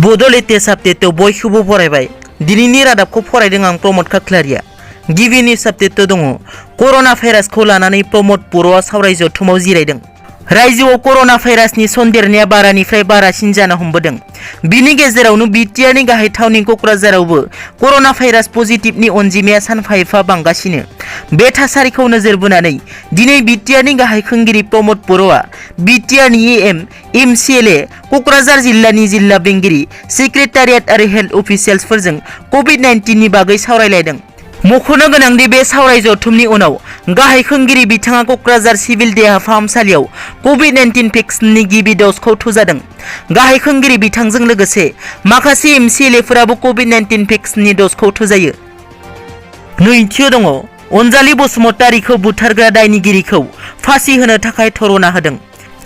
बड' लेटेस्ट आपडेटआव बयखौबो फरायबाय। दिनैनि रादाबखौ फरायदों आं प्रमद खाख्लारिया। गिबि निउस आपडेटआव दङ कर'ना भाइरासखौ लानानै प्रमद बर'आ सावराय जथुमाव जिरायदों। रायजोआव कर'ना भाइरासनि सन्देरनाया बारानिफ्राय बारासिन जानो हमबोदों। बिनि गेजेरावनो बिटिआरनि गाहाय थावनि क'क्राझारावबो कर'ना भाइरास पजिटिभनि अनजिमाया सानफा एफा बांगासिनो। बे थासारिखौ नोजोर बोनानै दिनै बिटिआरनि गाहाय खुंगिरि प्रमद बर'आ बिटिआरनि एमसिएलए क'क्राझार जिल्लानि जिल्ला बेंगिरि सेक्रेटारियेट आरो हेल्थ अफिसियेल्सफोरजों कभिड-19 नि बागै सावरायलायदों। मख'नो गोनांदि बे सावराय जथुमनि उनाव गाहाय खुंगिरि बिथाङा क'क्राझार सिभिल देहा फाहामसालियाव कभिड-19 भेक्सिननि गिबि द'जखौ थुजादों। गाहाय खुंगिरि बिथांजों लोगोसे माखासे एमसिएलएफोराबो कभिड-19 भेक्सिननि द'जखौ थुजायो। नैथियाव दङ अनजालि बसुमतारीखौ बुथारग्रा दायनिगिरिखौ फासि होनो थाखाय धरना होदों।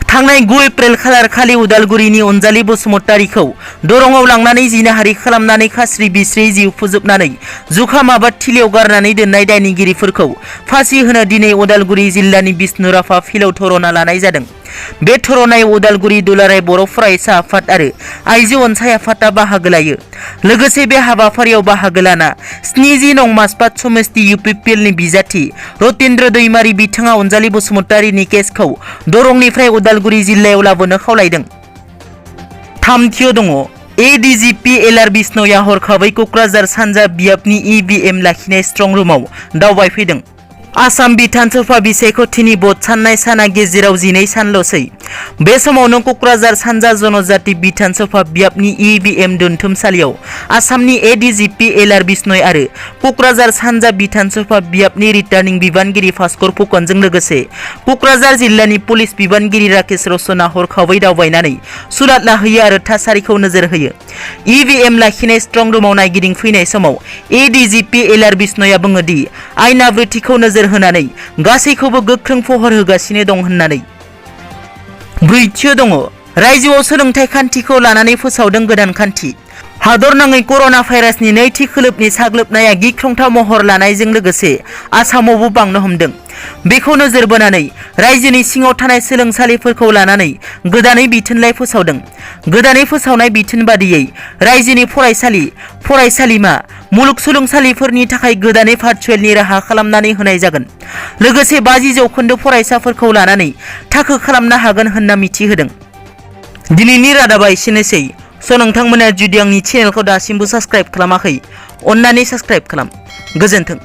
थांनाय 9 एप्रिल खालार खालि उदालगुरिनि अनजालि बसुमतारीखौ दरंआव लांनानै जिनाहारि खालामनानै खास्रि बिस्रि जिउ फोजोबनानै जुखाम आबाद थिलियाव गारनानै दोननाय दायनिगिरिफोरखौ फासि होनो दिनै उदालगुरि जिल्लानि बिष्णुराभा फिल्डआव धरना लानाय जादों। बे धरनायाव उदालगुरि दुलाराय बर' फरायसा आफाद आरो आइजो अनसाय आफादआ बाहागो लायो। लोगोसे बे हाबाफारियाव बाहागो लाना 70 नं मासबाद समस्ति इउपिपिएलनि बिजाथि रतेन्द्र दैमारी बिथाङा अनजालि बसुमतारीनि केसखौ दरंनिफ्राय उदालगुरि जिल्लायाव लाबोनो खावलायदों। थामथियाव दङ एडिजिपि एलआर बिष्णया हरखाबै क'क्राझार सानजा बियाबनि इभिएम लाखिनाय स्ट्रं रुमाव दावबायफैदों। आसाम बिधानसभा बिसायख'थिनि भट साननाय साना गेजेराव 12 सानल'सै। बे समावनो क'क्राझार सानजा जनजाति बिधानसभा बियाबनि इभिएम दोनथुमसालियाव आसामनि एडिजिपि एलआर बिष्णय आरो क'क्राझार सानजा बिधानसभा बियाबनि रिटार्निं बिबानगिरि भास्कर फुकनजों लोगोसे क'क्राझार जिल्लानि पुलिस बिबानगिरि राकेश रसना हरखाबै दावबायनानै सुलाद लाहैयो आरो थासारिखौ नोजोर होयो। इभिएम लाखिनाय स्ट्रं रुमाव नायगिदिंफैनाय समाव एडिजिपि एलआर बिष्णया बुङो दि आयेन आब्रुथिखौ नोजोर होनानै गासैखौबो गोख्रों फहर होगासिनो दं होननानै। ब्रैथियाव दङ रायजोआव सोलोंथाइ खान्थिखौ लानानै फोसावदों गोदान खान्थि। हादरनाङै कर'ना भाइरासनि नैथि खोलोबनि साग्लोबनाया गिख्रंथाव महर लानायजों लोगोसे आसामावबो बांनो हमदों। बेखौ नोजोर बोनानै रायजोनि सिङाव थानाय सोलोंसालिफोरखौ लानानै गोदानै बिथोनलाइ फोसावदों। गोदानै फोसावनाय बिथोन बादियै रायजोनि फरायसालि, फरायसालिमा, मुलुगसोलोंसालिफोरनि थाखाय गोदानै भार्चुवेलनि राहा खालामनानै होनाय जागोन। लोगोसे 50% फरायसाफोरखौ लानानै थाखो खालामनो हागोन होनना मिथिहोदों। दिनैनि रादाबा एसेनोसै। नोंथांमोना जुदि आंनि चेनेलखौ दासिमबो साबस्क्राइब खालामाखै, अन्नानै साबस्क्राइब खालाम। गोजोन्थों।